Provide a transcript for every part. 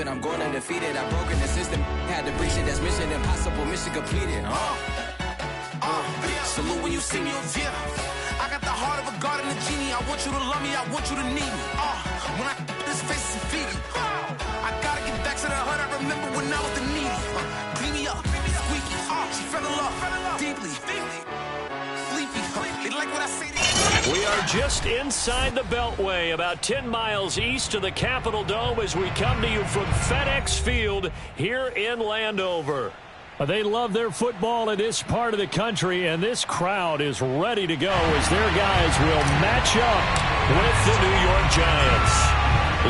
it, I'm going undefeated. I've broken the system, had to breach it. That's mission impossible, mission completed. Salute when you see me, yeah. I got the heart of a god and a genie. I want you to love me, I want you to need me. When I this face is feedy. I gotta get back to the hood. I remember when I was the needy. Clean me up, squeaky. She fell in love deeply. Sleepy. They like what I say. We are just inside the Beltway, about 10 miles east of the Capitol Dome as we come to you from FedEx Field here in Landover. They love their football in this part of the country, and this crowd is ready to go as their guys will match up with the New York Giants.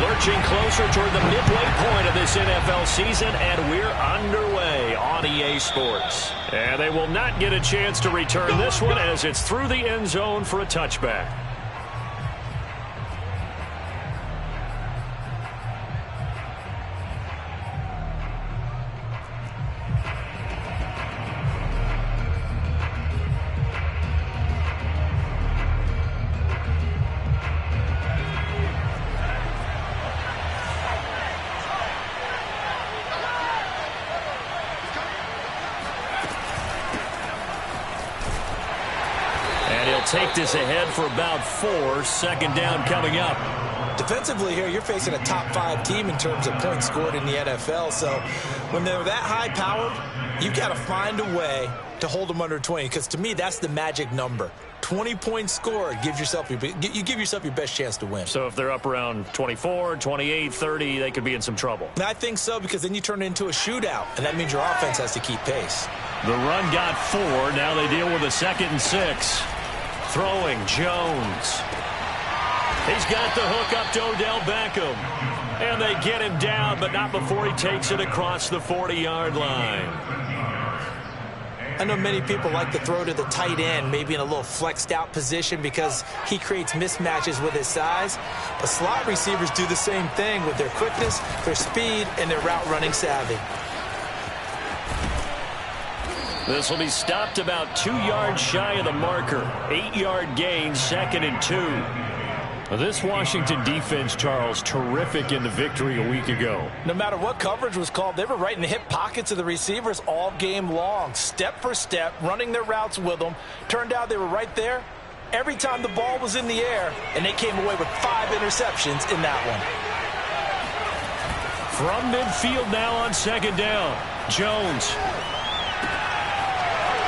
Lurching closer toward the midway point of this NFL season, and we're underway on EA Sports. And they will not get a chance to return this one as it's through the end zone for a touchback. Take this ahead for about 4. Second down coming up. Defensively here, you're facing a top 5 team in terms of points scored in the NFL. So when they're that high-powered, you've got to find a way to hold them under 20. Because to me, that's the magic number. 20 points scored, you give yourself your best chance to win. So if they're up around 24, 28, 30, they could be in some trouble. I think so, because then you turn it into a shootout, and that means your offense has to keep pace. The run got 4. Now they deal with a 2nd and 6. Throwing, Jones. He's got the hook up to Odell Beckham. And they get him down, but not before he takes it across the 40-yard line. I know many people like to throw to the tight end, maybe in a little flexed out position because he creates mismatches with his size. But slot receivers do the same thing with their quickness, their speed, and their route running savvy. This will be stopped about 2 yards shy of the marker. 8-yard gain, 2nd and 2. This Washington defense, Charles, terrific in the victory a week ago. No matter what coverage was called, they were right in the hip pockets of the receivers all game long. Step for step, running their routes with them. Turned out they were right there every time the ball was in the air, and they came away with 5 interceptions in that one. From midfield now on 2nd down. Jones.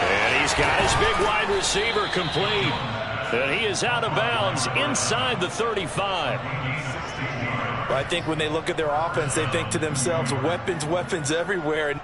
And he's got his big wide receiver complete. And he is out of bounds inside the 35. Well, I think when they look at their offense, they think to themselves, weapons, weapons everywhere.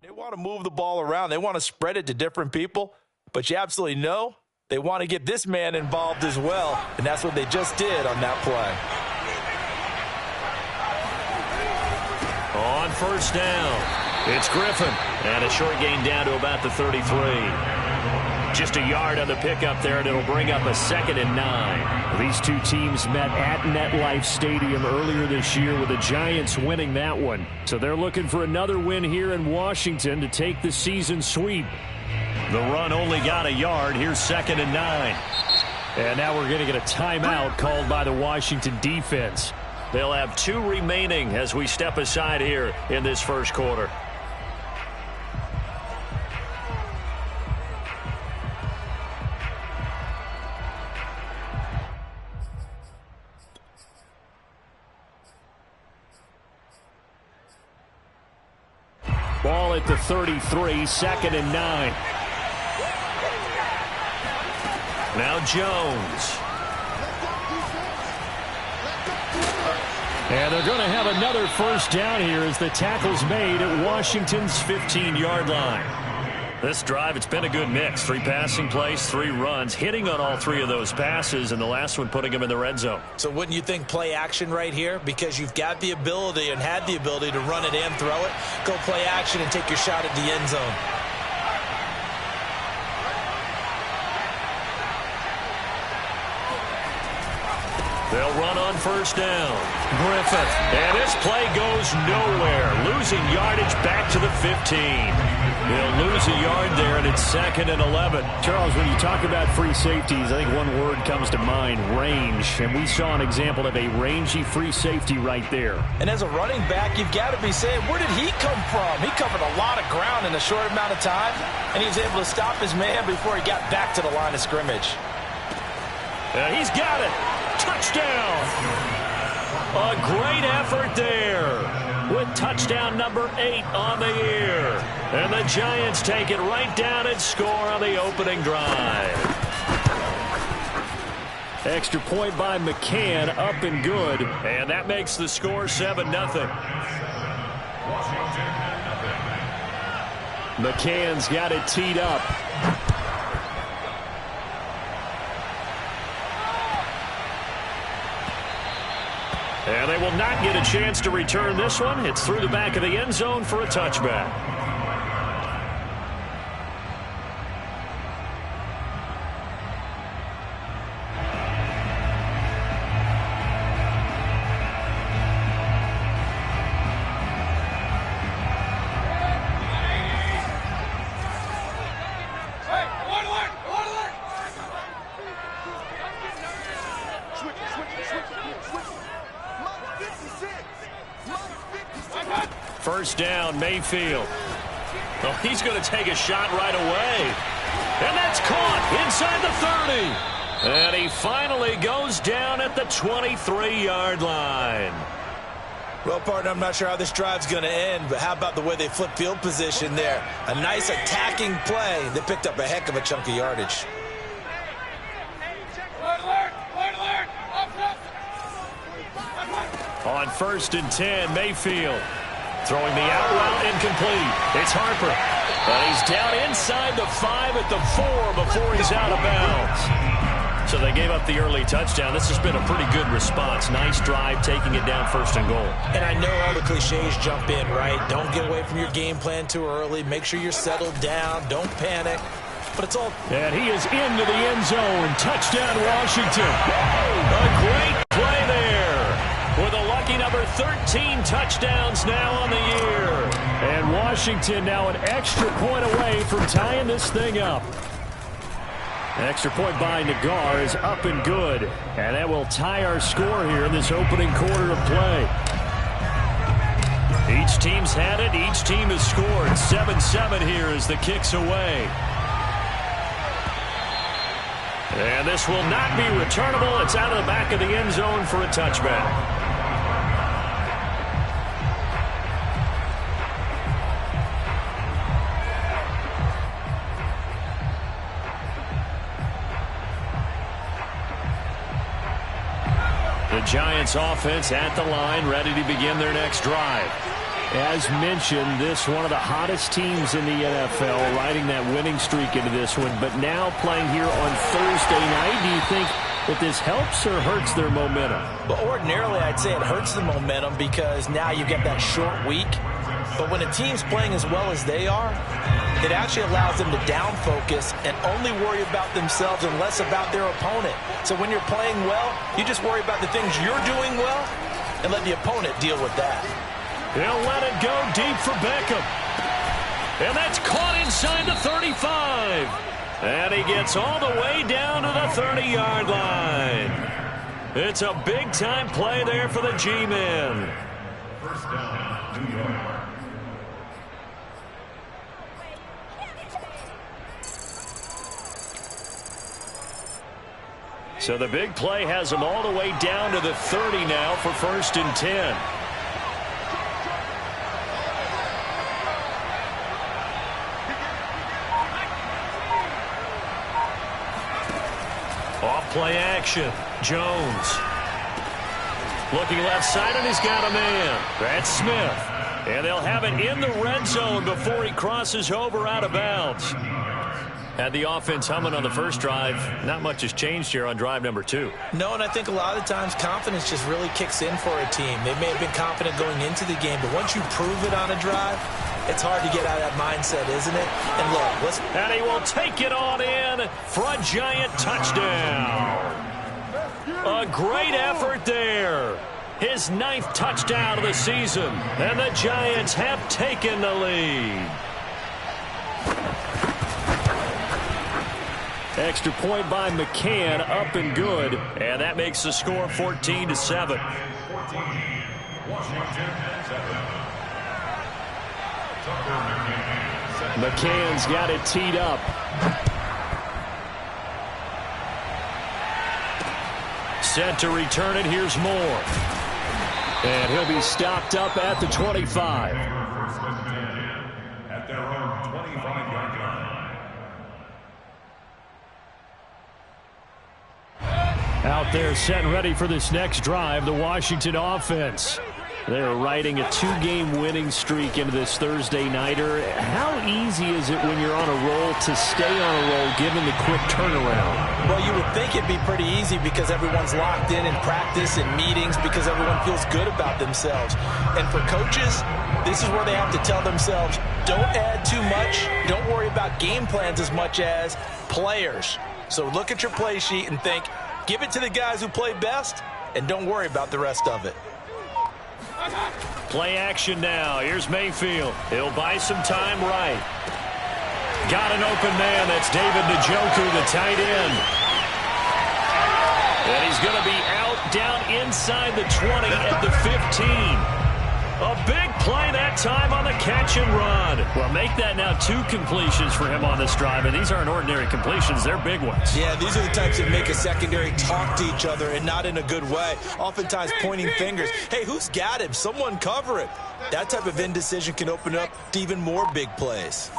They want to move the ball around. They want to spread it to different people. But you absolutely know they want to get this man involved as well. And that's what they just did on that play. On first down, it's Griffin. And a short gain down to about the 33. Just a yard on the pickup there, and it'll bring up a 2nd and 9. These two teams met at MetLife Stadium earlier this year with the Giants winning that one. So they're looking for another win here in Washington to take the season sweep. The run only got a yard. Here's 2nd and 9. And now we're going to get a timeout called by the Washington defense. They'll have 2 remaining as we step aside here in this first quarter. Ball at the 33, 2nd and 9. Now Jones. And they're going to have another first down here as the tackle's made at Washington's 15-yard line. This drive, it's been a good mix. 3 passing plays, 3 runs, hitting on all 3 of those passes, and the last one putting them in the red zone. So wouldn't you think play action right here? Because you've got the ability and had the ability to run it and throw it. Go play action and take your shot at the end zone. They'll run on first down. Griffith. And this play goes nowhere. Losing yardage back to the 15. They'll lose a yard there, and it's 2nd and 11. Charles, when you talk about free safeties, I think one word comes to mind, range. And we saw an example of a rangy free safety right there. And as a running back, you've got to be saying, where did he come from? He covered a lot of ground in a short amount of time, and he was able to stop his man before he got back to the line of scrimmage. He's got it. Touchdown. A great effort there with touchdown number 8 on the year. And the Giants take it right down and score on the opening drive. Extra point by McCann, up and good. And that makes the score 7-0. McCann's got it teed up. And they will not get a chance to return this one. It's through the back of the end zone for a touchback. First down, Mayfield. Oh, he's going to take a shot right away. And that's caught inside the 30. And he finally goes down at the 23-yard line. Well, partner, I'm not sure how this drive's going to end, but how about the way they flip field position there? A nice attacking play. They picked up a heck of a chunk of yardage. On 1st and 10, Mayfield. Throwing the out route incomplete. It's Harper. But he's down inside the 5 at the 4 before he's out of bounds. So they gave up the early touchdown. This has been a pretty good response. Nice drive, taking it down 1st and goal. And I know all the cliches jump in, right? Don't get away from your game plan too early. Make sure you're settled down. Don't panic. But it's all... And he is into the end zone. Touchdown, Washington. A great play there. With a lucky number 13 touchdowns now on the year. And Washington now an extra point away from tying this thing up. An extra point by Nagar is up and good. And that will tie our score here in this opening quarter of play. Each team's had it. Each team has scored. 7-7 here as the kick's away. And this will not be returnable. It's out of the back of the end zone for a touchback. The Giants offense at the line, ready to begin their next drive. As mentioned, this one of the hottest teams in the NFL, riding that winning streak into this one, but now playing here on Thursday night. Do you think that this helps or hurts their momentum? Well, ordinarily, I'd say it hurts the momentum because now you get that short week. But when a team's playing as well as they are, it actually allows them to down focus and only worry about themselves and less about their opponent. So when you're playing well, you just worry about the things you're doing well and let the opponent deal with that. He'll let it go deep for Beckham. And that's caught inside the 35. And he gets all the way down to the 30-yard line. It's a big-time play there for the G-men. First down, New York. So the big play has him all the way down to the 30 now for 1st and 10. Off play action. Jones. Looking left side, and he's got a man. That's Smith. And they'll have it in the red zone before he crosses over out of bounds. Had the offense humming on the first drive. Not much has changed here on drive number 2. No, and I think a lot of times confidence just really kicks in for a team. They may have been confident going into the game, but once you prove it on a drive, it's hard to get out of that mindset, isn't it? And look, and he will take it on in for a giant touchdown. A great effort there. His 9th touchdown of the season, and the Giants have taken the lead. Extra point by McCann, up and good, and that makes the score 14-7. McCann's got it teed up. Set to return it. Here's Moore. And he'll be stopped up at the 25. At their own 25-yard line. Out there set and ready for this next drive, the Washington offense. They're riding a 2-game winning streak into this Thursday nighter. How easy is it when you're on a roll to stay on a roll given the quick turnaround? Well, you would think it'd be pretty easy because everyone's locked in practice and meetings because everyone feels good about themselves. And for coaches, this is where they have to tell themselves, don't add too much, don't worry about game plans as much as players. So look at your play sheet and think, give it to the guys who play best, and don't worry about the rest of it. Play action now. Here's Mayfield. He'll buy some time right. Got an open man. That's David Njoku, the tight end. And he's going to be out down inside the 20 at the 15. A big play that time on the catch and run. Well, make that now 2 completions for him on this drive, and these aren't ordinary completions. They're big ones. Yeah, these are the types that make a secondary talk to each other and not in a good way. Oftentimes pointing fingers. Hey, who's got him? Someone cover it. That type of indecision can open up to even more big plays.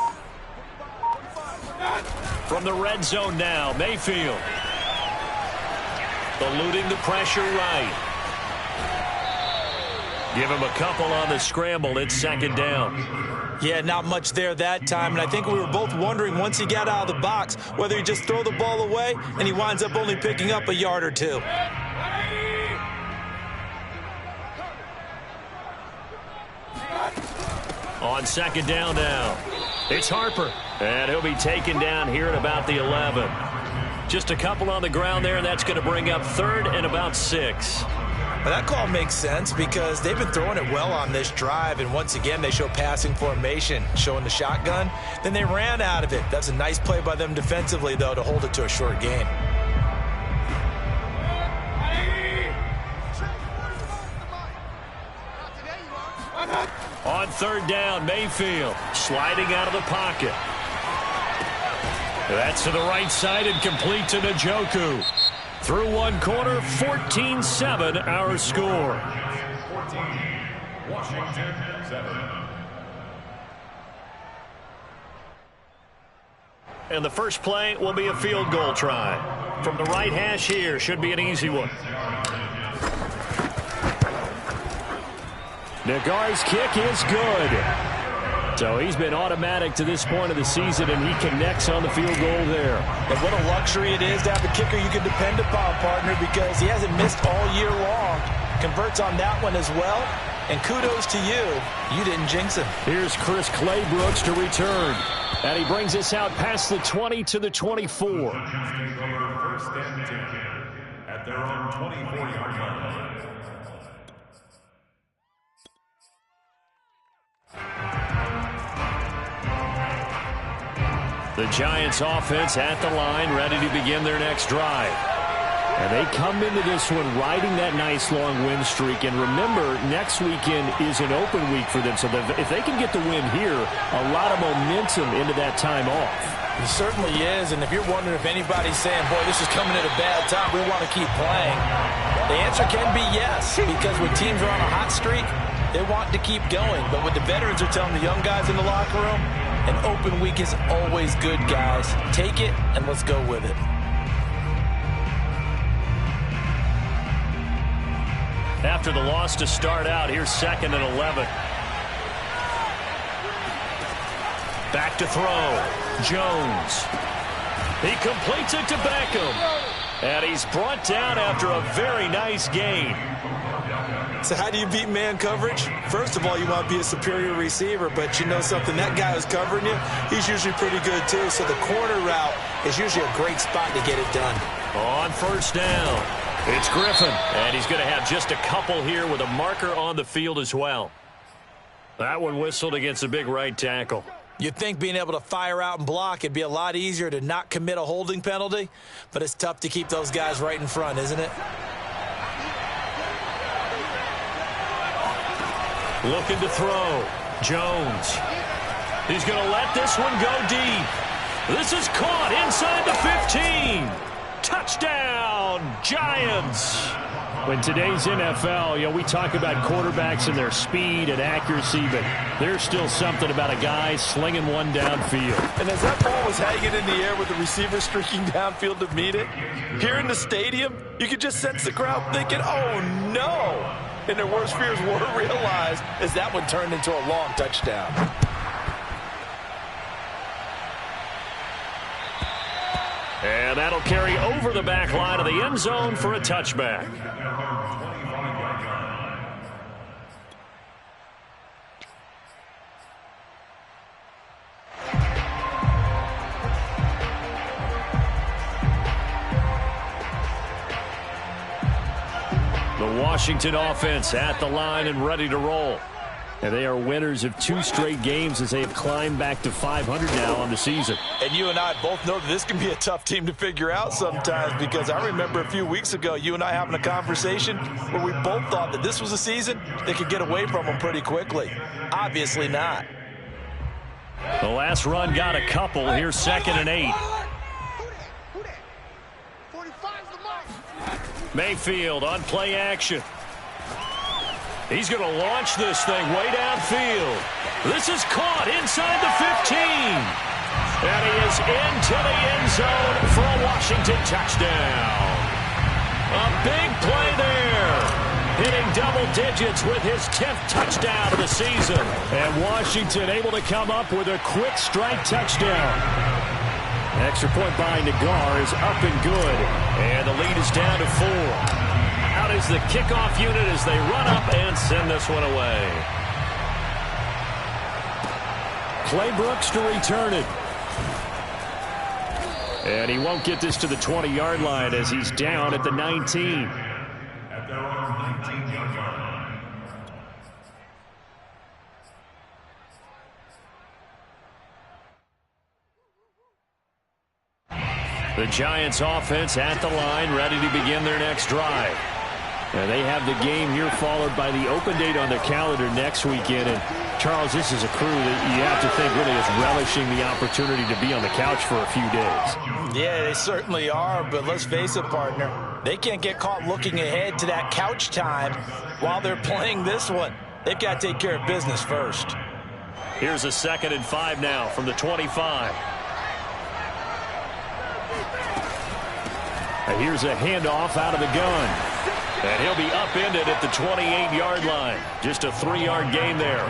From the red zone now, Mayfield. Eluding the pressure right. Give him a couple on the scramble. It's 2nd down. Yeah, not much there that time. And I think we were both wondering once he got out of the box whether he just throw the ball away and he winds up only picking up a yard or 2. On 2nd down now. It's Harper. And he'll be taken down here at about the 11. Just a couple on the ground there, and that's going to bring up 3rd and about 6. Well, that call makes sense because they've been throwing it well on this drive, and once again they show passing formation, showing the shotgun. Then they ran out of it. That's a nice play by them defensively, though, to hold it to a short game. On 3rd down, Mayfield sliding out of the pocket. That's to the right side and complete to Njoku. Through one quarter, 14-7 our score. 14, Washington 7. And the first play will be a field goal try. From the right hash here, should be an easy one. Nagar's kick is good. So he's been automatic to this point of the season, and he connects on the field goal there. And what a luxury it is to have a kicker you can depend upon, partner, because he hasn't missed all year long. Converts on that one as well. And kudos to you. You didn't jinx him. Here's Chris Claybrooks to return. And he brings us out past the 20 to the 24. Take over 1st and 10 at their own 24-yard line. The Giants offense at the line, ready to begin their next drive. And they come into this one riding that nice long win streak. And remember, next weekend is an open week for them. So if they can get the win here, a lot of momentum into that time off. It certainly is. And if you're wondering if anybody's saying, boy, this is coming at a bad time, we want to keep playing, the answer can be yes. Because when teams are on a hot streak, they want to keep going. But what the veterans are telling the young guys in the locker room, an open week is always good, guys. Take it, and let's go with it. After the loss to start out, here's 2nd and 11. Back to throw. Jones. He completes it to Beckham. And he's brought down after a very nice gain. So how do you beat man coverage? First of all, you want to be a superior receiver, but you know something, that guy who's covering you, he's usually pretty good too. So the corner route is usually a great spot to get it done. On 1st down, it's Griffin. And he's going to have just a couple here with a marker on the field as well. That one whistled against a big right tackle. You'd think being able to fire out and block, it'd be a lot easier to not commit a holding penalty, but it's tough to keep those guys right in front, isn't it? Looking to throw. Jones. He's going to let this one go deep. This is caught inside the 15. Touchdown, Giants. In today's NFL, we talk about quarterbacks and their speed and accuracy, but there's still something about a guy slinging one downfield. And as that ball was hanging in the air with the receiver streaking downfield to meet it, here in the stadium, you could just sense the crowd thinking, oh, no. And their worst fears were realized as that one turned into a long touchdown. And that'll carry over the back line of the end zone for a touchback. The Washington offense at the line and ready to roll. And they are winners of 2 straight games as they have climbed back to 500 now on the season. And you and I both know that this can be a tough team to figure out sometimes, because I remember a few weeks ago you and I having a conversation where we both thought that this was a season they could get away from them pretty quickly. Obviously not. The last run got a couple. Here's 2nd and 8. Mayfield on play action. He's going to launch this thing way downfield. This is caught inside the 15. And he is into the end zone for a Washington touchdown. A big play there. Hitting double digits with his 10th touchdown of the season. And Washington able to come up with a quick strike touchdown. Extra point by Nagar is up and good. And the lead is down to 4. Out is the kickoff unit as they run up and send this one away. Claybrooks to return it. And he won't get this to the 20-yard line as he's down at the 19. At their own 19-yard line. The Giants offense at the line, ready to begin their next drive. And they have the game here followed by the open date on their calendar next weekend. And Charles, this is a crew that you have to think really is relishing the opportunity to be on the couch for a few days. Yeah, they certainly are, but let's face it, partner. They can't get caught looking ahead to that couch time while they're playing this one. They've got to take care of business first. Here's a 2nd and 5 now from the 25. And here's a handoff out of the gun. And he'll be upended at the 28-yard line. Just a 3-yard gain there.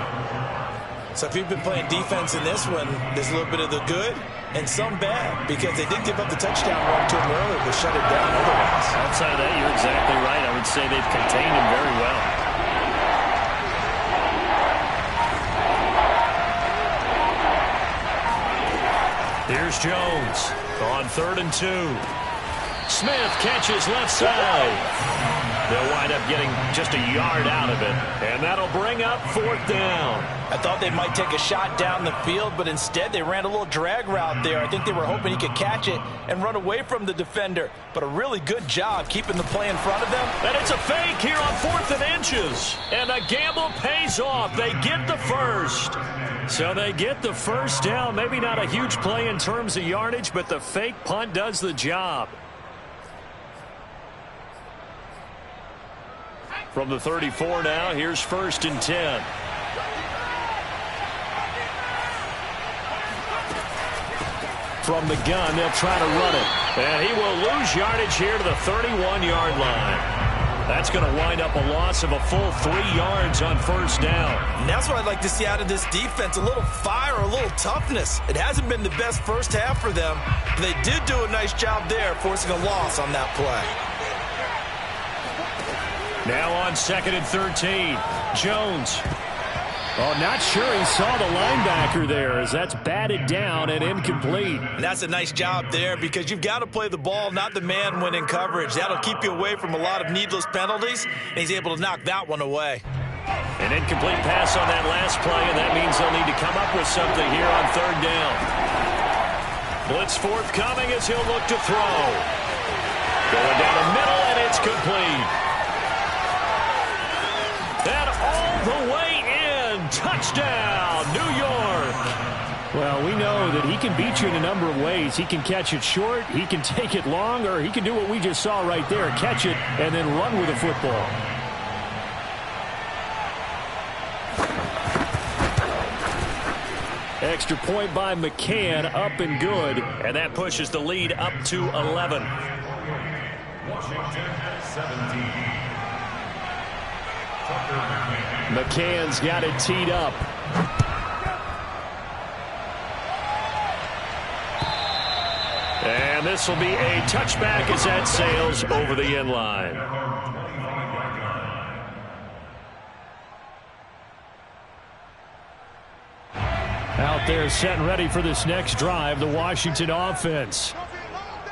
So if you've been playing defense in this one, there's a little bit of the good and some bad, because they did give up the touchdown run to him earlier, but shut it down otherwise. Outside of that, you're exactly right. I would say they've contained him very well. Here's Jones on 3rd and 2. Smith catches left side. They'll wind up getting just a yard out of it, and that'll bring up 4th down. I thought they might take a shot down the field, but instead they ran a little drag route there. I think they were hoping he could catch it and run away from the defender, but a really good job keeping the play in front of them. And it's a fake here on 4th and inches, and a gamble pays off. They get the first. So they get the first down. Maybe not a huge play in terms of yardage, but the fake punt does the job. From the 34 now, here's 1st and 10. From the gun, they'll try to run it. And he will lose yardage here to the 31-yard line. That's going to wind up a loss of a full 3 yards on 1st down. And that's what I'd like to see out of this defense, a little fire, a little toughness. It hasn't been the best first half for them, but they did do a nice job there, forcing a loss on that play. Now on 2nd and 13, Jones. Oh, not sure he saw the linebacker there, as that's batted down and incomplete. And that's a nice job there, because you've got to play the ball, not the man when in coverage. That'll keep you away from a lot of needless penalties, and he's able to knock that one away. An incomplete pass on that last play, and that means they'll need to come up with something here on 3rd down. Blitz forthcoming as he'll look to throw. Going down the middle, and it's complete. And all the way in. Touchdown, New York. Well, we know that he can beat you in a number of ways. He can catch it short, he can take it long, or he can do what we just saw right there, catch it and then run with the football. Extra point by McCann, up and good. And that pushes the lead up to 11. Washington 17. McCann's got it teed up. And this will be a touchback as that sails over the end line. Out there set and ready for this next drive, the Washington offense.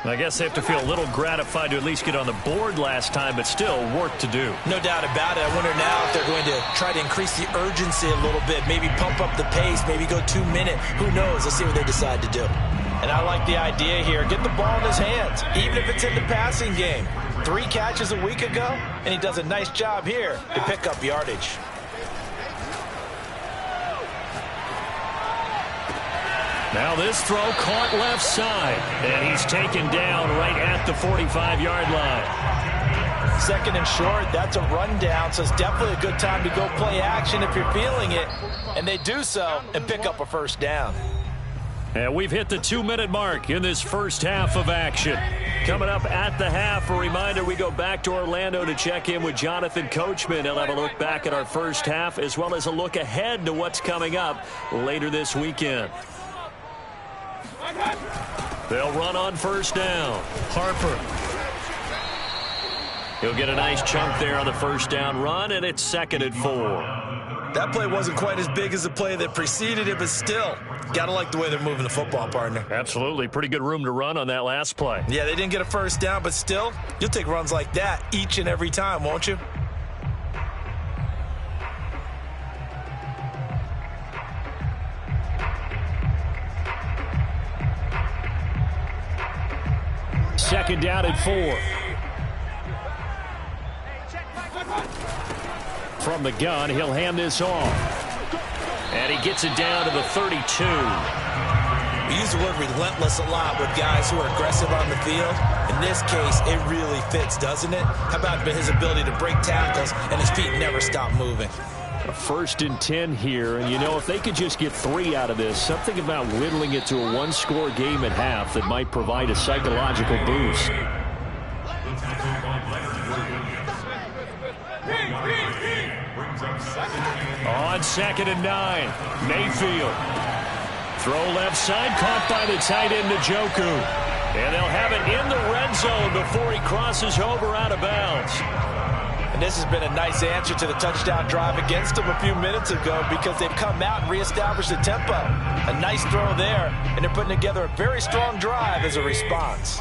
I guess they have to feel a little gratified to at least get on the board last time, but still work to do. No doubt about it. I wonder now if they're going to try to increase the urgency a little bit, maybe pump up the pace, maybe go 2 minute. Who knows? Let's see what they decide to do. And I like the idea here. Get the ball in his hands, even if it's in the passing game. 3 catches a week ago, and he does a nice job here to pick up yardage. Now this throw caught left side, and he's taken down right at the 45-yard line. 2nd and short, that's a rundown, so it's definitely a good time to go play action if you're feeling it. And they do so and pick up a 1st down. And we've hit the 2-minute mark in this first half of action. Coming up at the half, a reminder, we go back to Orlando to check in with Jonathan Coachman. He'll have a look back at our first half, as well as a look ahead to what's coming up later this weekend. They'll run on 1st down. Harper. He'll get a nice chunk there on the 1st down run, and it's 2nd and 4. That play wasn't quite as big as the play that preceded it, but still, got to like the way they're moving the football, partner. Absolutely. Pretty good room to run on that last play. Yeah, they didn't get a 1st down, but still, you'll take runs like that each and every time, won't you? Second down and 4. From the gun, he'll hand this off. And he gets it down to the 32. We use the word relentless a lot with guys who are aggressive on the field. In this case, it really fits, doesn't it? How about his ability to break tackles and his feet never stop moving? A 1st and 10 here, and you know, if they could just get 3 out of this, something about whittling it to a 1-score game at half that might provide a psychological boost. On 2nd and 9, Mayfield. Throw left side, caught by the tight end, Njoku. And they'll have it in the red zone before he crosses over out of bounds. And this has been a nice answer to the touchdown drive against them a few minutes ago because they've come out and reestablished the tempo. A nice throw there, and they're putting together a very strong drive as a response.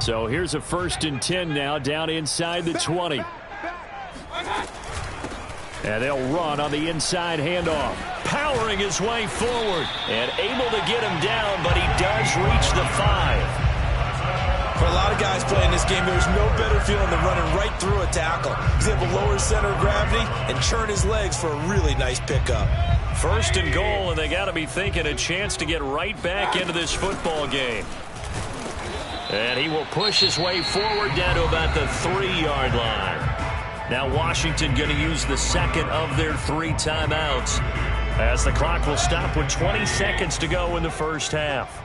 So here's a 1st and 10 now, down inside the 20. And they'll run on the inside handoff. Powering his way forward and able to get him down, but he does reach the 5. For a lot of guys playing this game, there's no better feeling than running right through a tackle. He's able to lower his center of gravity and churn his legs for a really nice pickup. 1st and goal, and they got to be thinking a chance to get right back into this football game. And he will push his way forward down to about the 3-yard line. Now Washington going to use the 2nd of their 3 timeouts as the clock will stop with 20 seconds to go in the first half.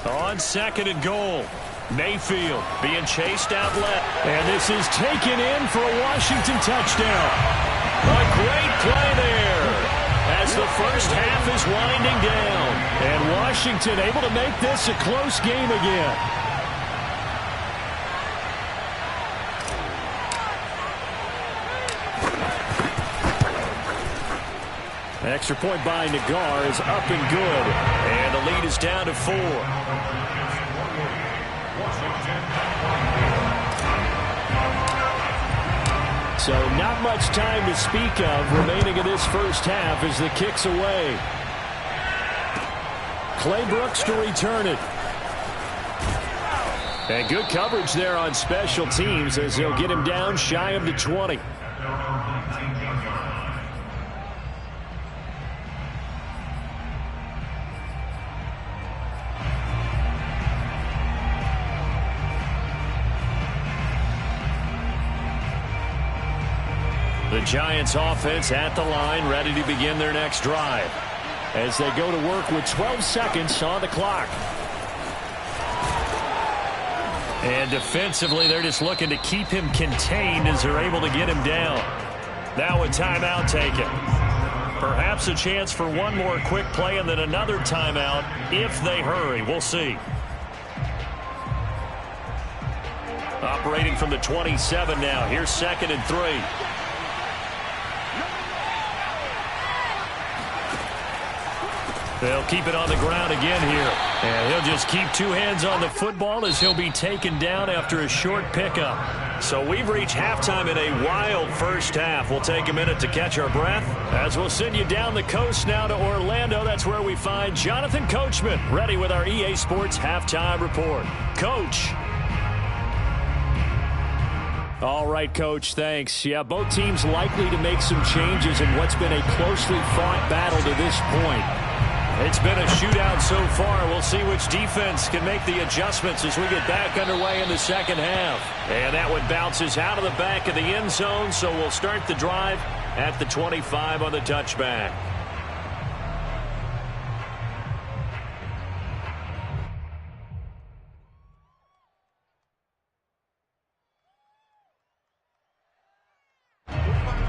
On 2nd and goal, Mayfield being chased out left. And this is taken in for a Washington touchdown. A great play there as the first half is winding down. And Washington able to make this a close game again. Extra point by Nagar is up and good. And the lead is down to 4. So not much time to speak of remaining in this first half as the kick's away. Clay Brooks to return it. And good coverage there on special teams as they'll get him down shy of the 20. The Giants offense at the line, ready to begin their next drive as they go to work with 12 seconds on the clock. And defensively, they're just looking to keep him contained as they're able to get him down. Now a timeout taken. Perhaps a chance for one more quick play and then another timeout if they hurry. We'll see. Operating from the 27 now. Here's 2nd and 3. They'll keep it on the ground again here. And he'll just keep 2 hands on the football as he'll be taken down after a short pickup. So we've reached halftime in a wild first half. We'll take a minute to catch our breath as we'll send you down the coast now to Orlando. That's where we find Jonathan Coachman ready with our EA Sports Halftime Report. Coach. All right, Coach, thanks. Yeah, both teams likely to make some changes in what's been a closely fought battle to this point. It's been a shootout so far. We'll see which defense can make the adjustments as we get back underway in the second half. And that one bounces out of the back of the end zone, so we'll start the drive at the 25 on the touchback.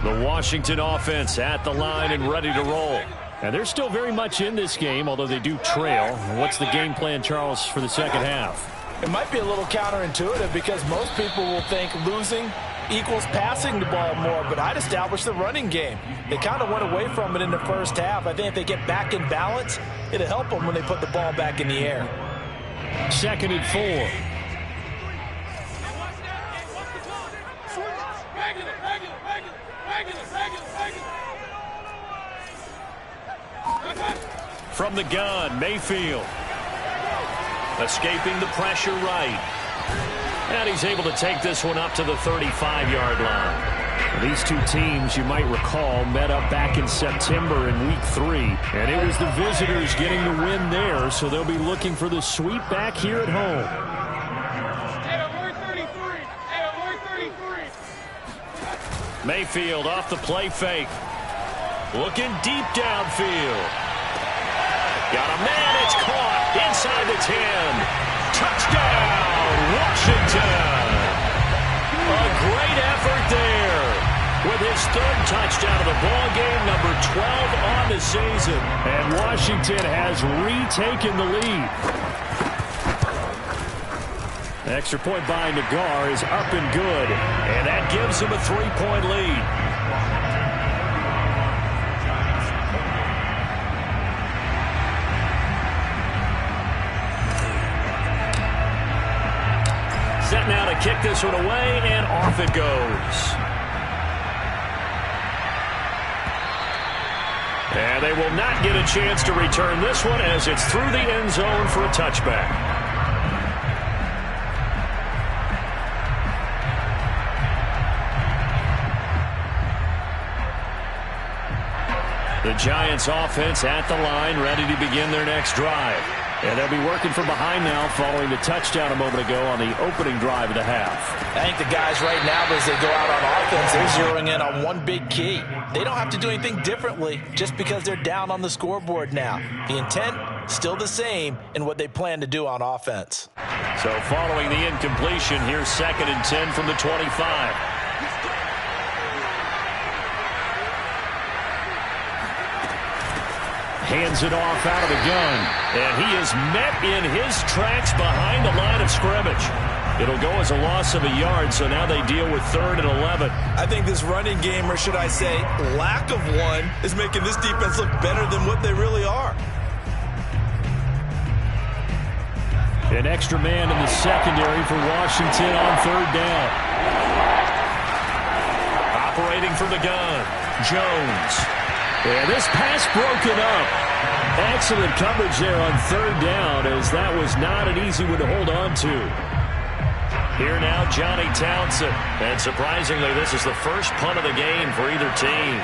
The Washington offense at the line and ready to roll. And they're still very much in this game, although they do trail. What's the game plan, Charles, for the second half? It might be a little counterintuitive because most people will think losing equals passing the ball more, but I'd establish the running game. They kind of went away from it in the first half. I think if they get back in balance, it'll help them when they put the ball back in the air. 2nd and 4. From the gun, Mayfield. Escaping the pressure right. And he's able to take this one up to the 35-yard line. These two teams, you might recall, met up back in September in Week 3. And it was the visitors getting the win there, so they'll be looking for the sweep back here at home. Mayfield off the play fake. Looking deep downfield. Got a man, it's caught inside the 10. Touchdown, Washington. A great effort there with his third touchdown of the ball game, number 12 on the season. And Washington has retaken the lead. Extra point by Nagar is up and good, and that gives him a 3-point lead. Set now to kick this one away, and off it goes. And they will not get a chance to return this one as it's through the end zone for a touchback. The Giants offense at the line, ready to begin their next drive. And they'll be working from behind now following the touchdown a moment ago on the opening drive of the half. I think the guys right now, as they go out on offense, they're zeroing in on one big key. They don't have to do anything differently just because they're down on the scoreboard now. The intent, still the same in what they plan to do on offense. So following the incompletion, here's 2nd and 10 from the 25. Hands it off out of the gun. And he is met in his tracks behind the line of scrimmage. It'll go as a loss of a yard, so now they deal with 3rd and 11. I think this running game, or should I say lack of one, is making this defense look better than what they really are. An extra man in the secondary for Washington on 3rd down. Operating from the gun, Jones. And this pass broken up. Excellent coverage there on 3rd down, as that was not an easy one to hold on to. Here now, Johnny Townsend. And surprisingly, this is the first punt of the game for either team.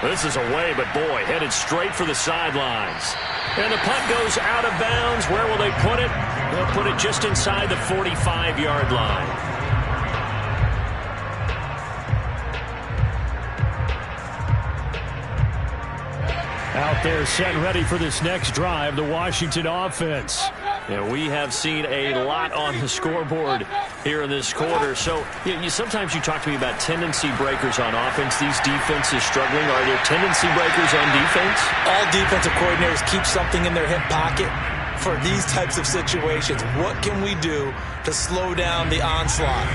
This is away, but boy, headed straight for the sidelines. And the punt goes out of bounds. Where will they put it? They'll put it just inside the 45-yard line. Out there set and ready for this next drive, the Washington offense. Yeah, we have seen a lot on the scoreboard here in this quarter. So sometimes you talk to me about tendency breakers on offense. These defenses struggling. Are there tendency breakers on defense? All defensive coordinators keep something in their hip pocket for these types of situations. What can we do to slow down the onslaught?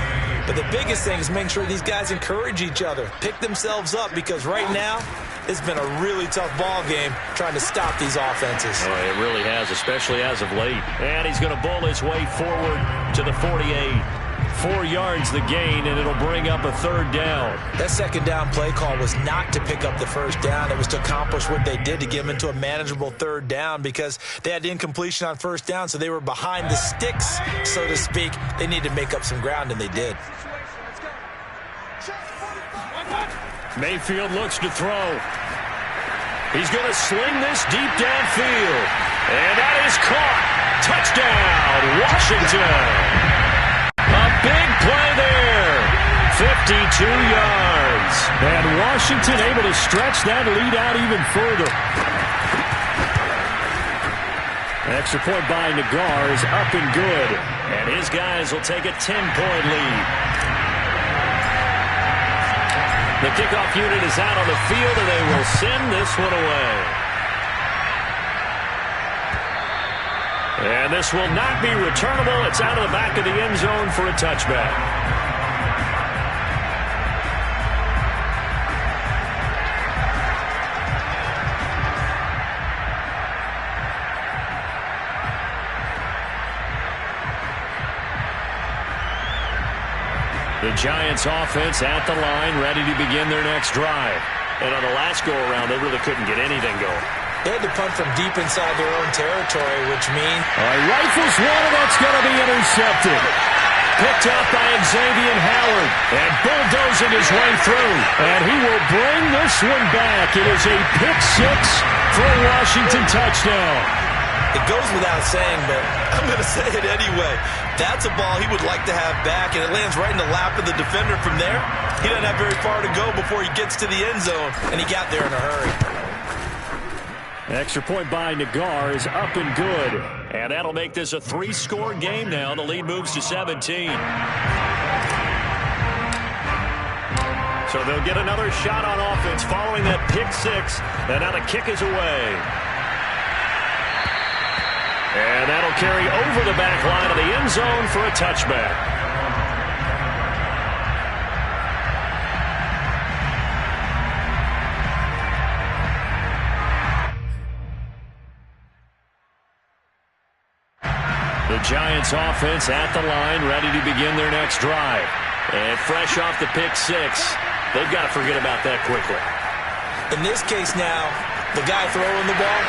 But the biggest thing is making sure these guys encourage each other, pick themselves up, because right now it's been a really tough ball game trying to stop these offenses. Oh, it really has, especially as of late. And he's going to bowl his way forward to the 48. 4 yards the gain, and it'll bring up a 3rd down. That 2nd down play call was not to pick up the 1st down. It was to accomplish what they did, to get them into a manageable 3rd down, because they had incompletion on 1st down, so they were behind the sticks, so to speak. They needed to make up some ground, and they did. Mayfield looks to throw. He's going to sling this deep downfield. And that is caught. Touchdown, Washington. A big play there. 52 yards. And Washington able to stretch that lead out even further. Extra point by Nagar is up and good. And his guys will take a 10-point lead. The kickoff unit is out on the field, and they will send this one away. And this will not be returnable. It's out of the back of the end zone for a touchback. The Giants offense at the line, ready to begin their next drive. And on the last go-around, they really couldn't get anything going. They had to punt from deep inside their own territory, which means... Rifles one, and that's going to be intercepted. Picked up by Xavier Howard, and bulldozing his way through. And he will bring this one back. It is a pick six for a Washington touchdown. It goes without saying, but I'm going to say it anyway. That's a ball he would like to have back, and it lands right in the lap of the defender from there. He doesn't have very far to go before he gets to the end zone, and he got there in a hurry. Extra point by Nagar is up and good. And that'll make this a 3-score game now. The lead moves to 17. So they'll get another shot on offense following that pick six. And now the kick is away. And that'll carry over the back line of the end zone for a touchback. The Giants offense at the line, ready to begin their next drive. And fresh off the pick six, they've got to forget about that quickly. In this case now, the guy throwing the ball,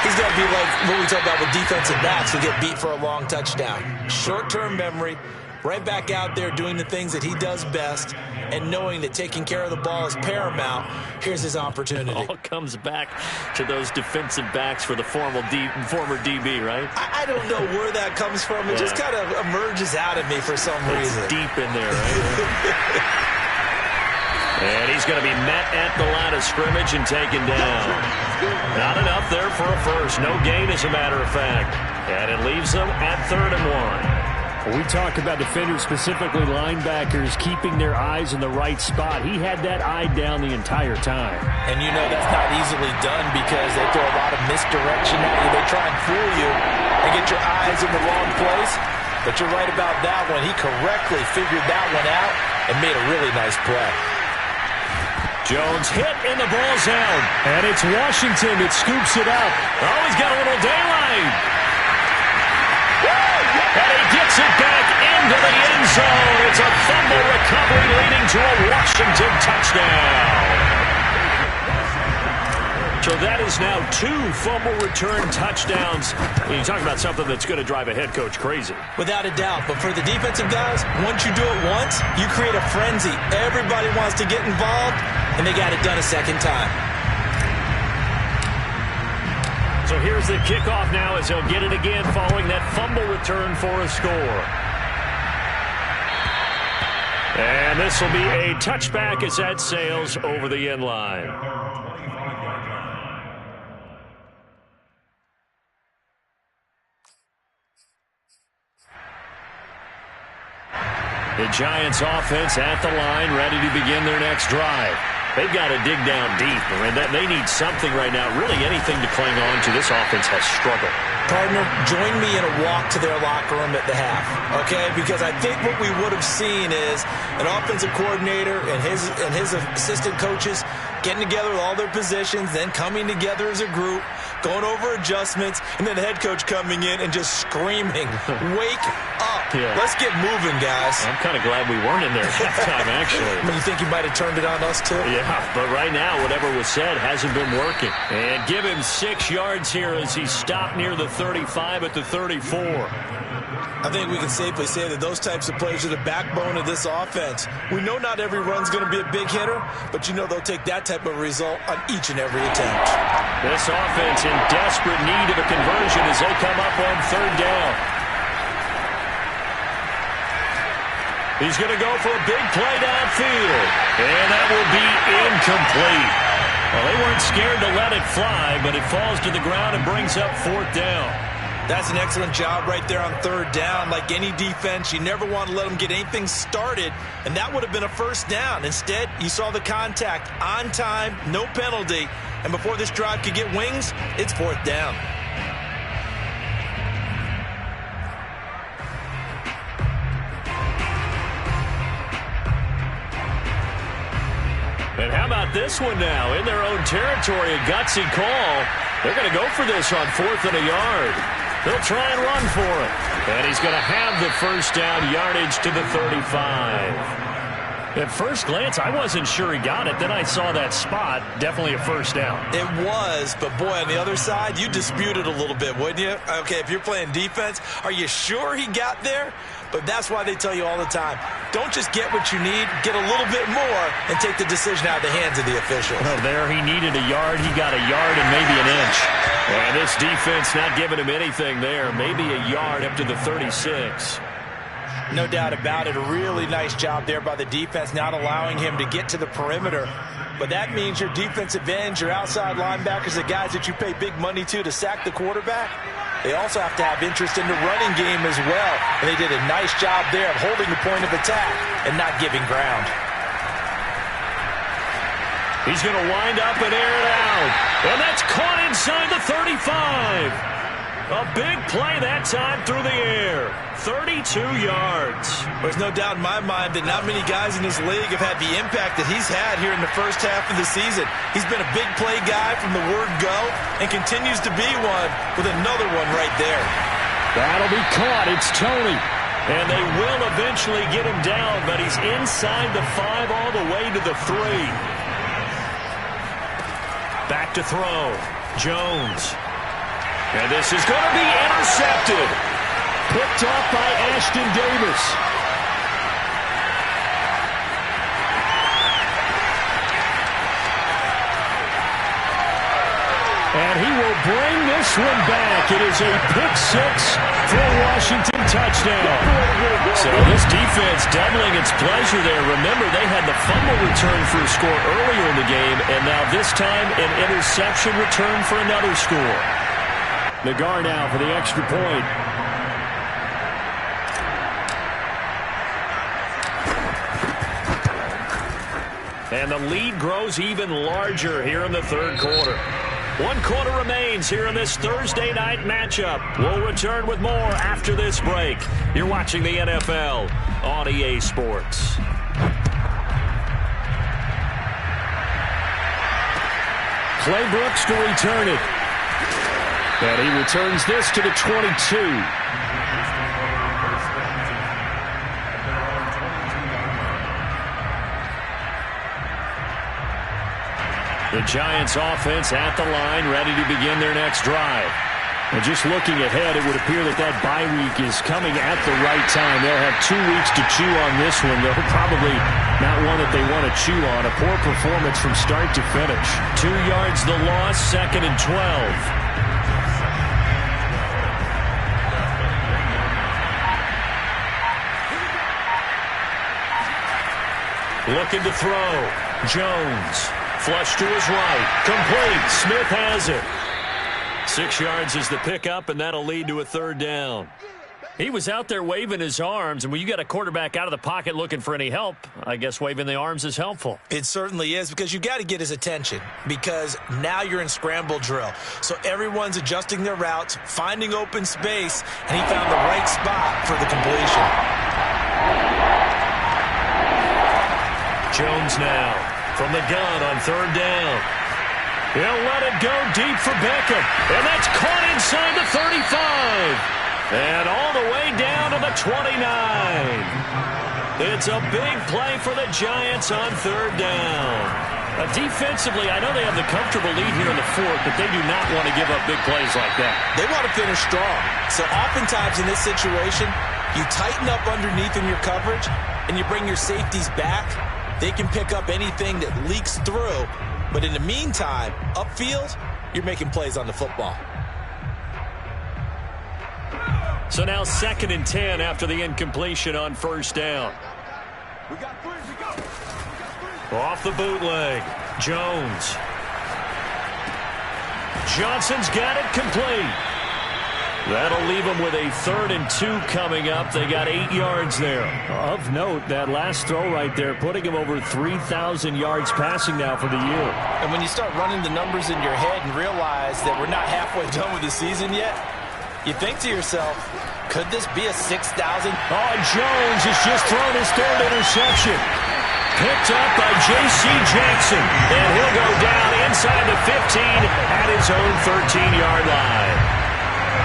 he's got to be like what we talk about with defensive backs who get beat for a long touchdown. Short-term memory, right back out there doing the things that he does best, and knowing that taking care of the ball is paramount. Here's his opportunity. All comes back to those defensive backs for the former DB, right? I don't know where that comes from. It just kind of emerges out of me for some reason. It's deep in there, right? And he's going to be met at the line of scrimmage and taken down. Not enough there for a first. No gain, as a matter of fact. And it leaves them at 3rd and 1. We talk about defenders, specifically linebackers, keeping their eyes in the right spot. He had that eye down the entire time. And you know that's not easily done because they throw a lot of misdirection at you. They try and fool you and get your eyes in the wrong place. But you're right about that one. He correctly figured that one out and made a really nice play. Jones hit and the ball's out. And it's Washington that scoops it up. Oh, he's got a little daylight. And he gets it back into the end zone. It's a fumble recovery leading to a Washington touchdown. So that is now 2 fumble return touchdowns. You talk about something that's going to drive a head coach crazy. Without a doubt. But for the defensive guys, once you do it once, you create a frenzy. Everybody wants to get involved, and they got it done a second time. So here's the kickoff now as they'll get it again following that fumble return for a score. And this will be a touchback as that sails over the end line. The Giants offense at the line, ready to begin their next drive. They've got to dig down deep, and they need something right now, really anything to cling on to. This offense has struggled. Partner, join me in a walk to their locker room at the half, okay? Because I think what we would have seen is an offensive coordinator and his assistant coaches getting together with all their positions, then coming together as a group, going over adjustments, and then the head coach coming in and just screaming, wake up. Yeah. Let's get moving, guys. I'm kind of glad we weren't in there at that time, actually. I mean, you think he might have turned it on us, too? Yeah, but right now, whatever was said hasn't been working. And give him 6 yards here as he stopped near the 35 at the 34. I think we can safely say that those types of plays are the backbone of this offense. We know not every run's going to be a big hitter, but you know they'll take that type of result on each and every attempt. This offense in desperate need of a conversion as they come up on 3rd down. He's going to go for a big play downfield, and that will be incomplete. Well, they weren't scared to let it fly, but it falls to the ground and brings up 4th down. That's an excellent job right there on 3rd down. Like any defense, you never want to let them get anything started, and that would have been a 1st down. Instead, you saw the contact on time, no penalty, and before this drive could get wings, it's 4th down. And how about this one now? In their own territory, a gutsy call. They're going to go for this on 4th and a yard. They'll try and run for it. And he's going to have the 1st down yardage to the 35. At first glance, I wasn't sure he got it. Then I saw that spot. Definitely a 1st down. It was, but boy, on the other side, you dispute it a little bit, wouldn't you? Okay, if you're playing defense, are you sure he got there? But that's why they tell you all the time, don't just get what you need, get a little bit more, and take the decision out of the hands of the officials. Well, there he needed a yard. He got a yard and maybe an inch. And this defense not giving him anything there. Maybe a yard up to the 36. No doubt about it. A really nice job there by the defense, not allowing him to get to the perimeter. but that means your defensive ends, your outside linebackers, the guys that you pay big money to sack the quarterback, they also have to have interest in the running game as well. And they did a nice job there of holding the point of attack and not giving ground. He's going to wind up and air it out. And that's caught inside the 35. A big play that time through the air. 32 yards. There's no doubt in my mind that not many guys in this league have had the impact that he's had here in the first half of the season. He's been a big play guy from the word go and continues to be one with another one right there. That'll be caught. It's Tony. And they will eventually get him down, but he's inside the 5 all the way to the 3. Back to throw. Jones. And this is going to be intercepted. Picked off by Ashton Davis. And he will bring this one back. It is a pick 6 for a Washington touchdown. So this defense doubling its pleasure there. Remember, they had the fumble return for a score earlier in the game, and now this time an interception return for another score. Nagar now for the extra point. And the lead grows even larger here in the third quarter. 1 quarter remains here in this Thursday night matchup. We'll return with more after this break. You're watching the NFL on EA Sports. Clay Brooks to return it. And he returns this to the 22. The Giants offense at the line, ready to begin their next drive. And just looking ahead, it would appear that that bye week is coming at the right time. They'll have 2 weeks to chew on this one, though probably not one that they want to chew on. A poor performance from start to finish. 2 yards the loss, 2nd and 12. Looking to throw. Jones. Flush to his right. Complete. Smith has it. 6 yards is the pickup, and that'll lead to a 3rd down. He was out there waving his arms, and when you got a quarterback out of the pocket looking for any help, I guess waving the arms is helpful. It certainly is, because you got to get his attention, because now you're in scramble drill. So everyone's adjusting their routes, finding open space, and he found the right spot for the completion. Jones now from the gun on 3rd down. He'll let it go deep for Beckham. And that's caught inside the 35. And all the way down to the 29. It's a big play for the Giants on 3rd down. Defensively, I know they have the comfortable lead here in the 4th, but they do not want to give up big plays like that. They want to finish strong. So oftentimes in this situation, you tighten up underneath in your coverage, and you bring your safeties back. They can pick up anything that leaks through. But in the meantime, upfield, you're making plays on the football. So now 2nd and 10 after the incompletion on 1st down. Off the bootleg. Jones. Johnson's got it complete. That'll leave them with a 3rd and 2 coming up. They got 8 yards there. Of note, that last throw right there, putting him over 3,000 yards passing now for the year. And when you start running the numbers in your head and realize that we're not halfway done with the season yet, you think to yourself, could this be a 6,000? Oh, Jones has just thrown his 3rd interception. Picked up by J.C. Jackson. And he'll go down inside the 15 at his own 13-yard line.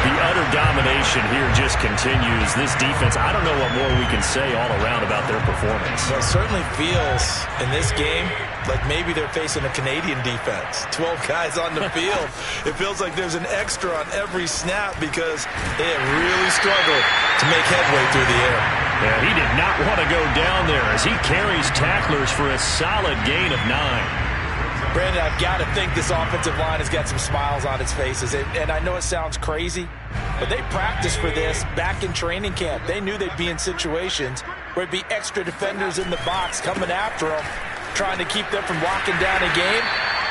The utter domination here just continues. This defense, I don't know what more we can say all around about their performance. Well, it certainly feels in this game like maybe they're facing a Canadian defense. 12 guys on the field. It feels like there's an extra on every snap because they have really struggled to make headway through the air. Yeah, he did not want to go down there as he carries tacklers for a solid gain of 9. Brandon, I've got to think this offensive line has got some smiles on its faces. And I know it sounds crazy, but they practiced for this back in training camp. They knew they'd be in situations where it'd be extra defenders in the box coming after them. trying to keep them from locking down a game.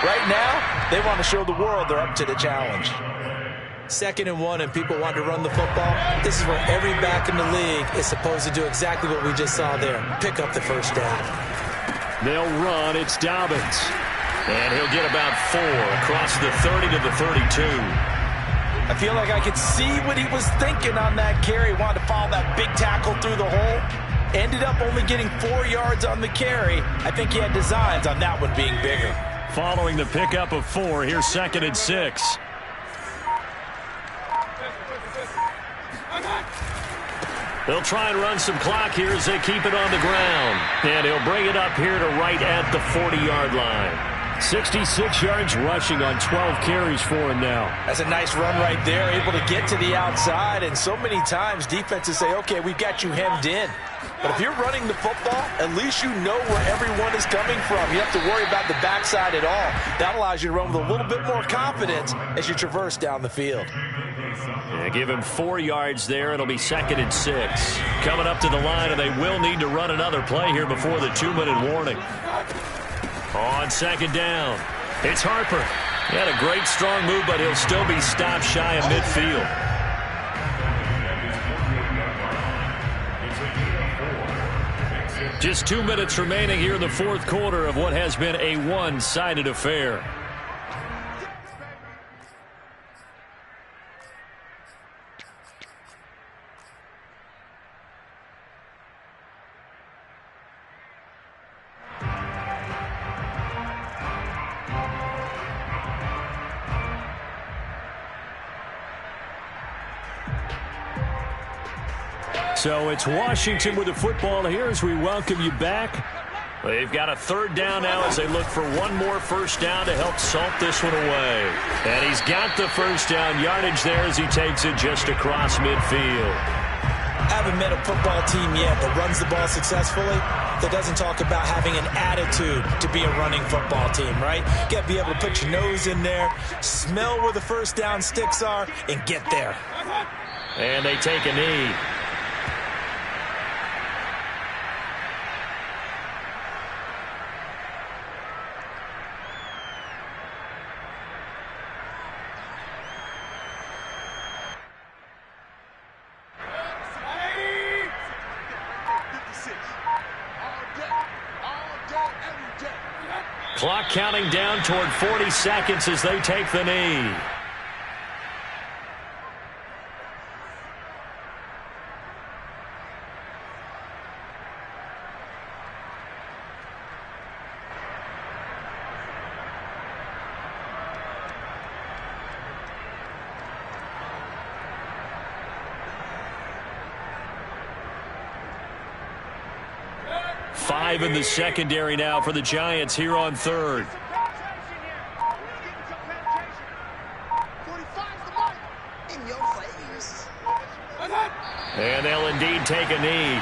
Right now, they want to show the world they're up to the challenge. 2nd and 1, and people want to run the football. This is where every back in the league is supposed to do exactly what we just saw there. Pick up the first down. They'll run. It's Dobbins. And he'll get about 4 across the 30 to the 32. I feel like I could see what he was thinking on that carry. Wanted to follow that big tackle through the hole. Ended up only getting 4 yards on the carry. I think he had designs on that one being bigger. Following the pickup of 4, here's 2nd and 6. They'll try and run some clock here as they keep it on the ground. And he'll bring it up here to right at the 40-yard line. 66 yards rushing on 12 carries for him now. That's a nice run right there, able to get to the outside. And so many times defenses say, okay, we've got you hemmed in. But if you're running the football, at least you know where everyone is coming from. You have to worry about the backside at all. That allows you to run with a little bit more confidence as you traverse down the field. Yeah, give him 4 yards there. It'll be 2nd and 6. Coming up to the line, and they will need to run another play here before the 2-minute warning. On 2nd down, it's Harper. He had a great strong move, but he'll still be stopped shy of midfield. Just 2 minutes remaining here in the 4th quarter of what has been a one-sided affair. So it's Washington with the football here as we welcome you back. They've got a 3rd down now as they look for one more first down to help salt this one away. And he's got the first down yardage there as he takes it just across midfield. I haven't met a football team yet that runs the ball successfully that doesn't talk about having an attitude to be a running football team, right? You got to be able to put your nose in there, smell where the first down sticks are, and get there. And they take a knee. Clock counting down toward 40 seconds as they take the knee. Five in the secondary now for the Giants here on 3rd. And they'll indeed take a knee.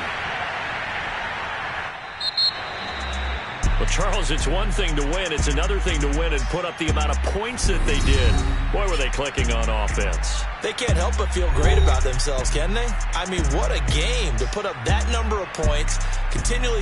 Well, Charles, it's one thing to win. It's another thing to win and put up the amount of points that they did. Boy, were they clicking on offense. They can't help but feel great about themselves, can they? I mean, what a game to put up that number of points, continually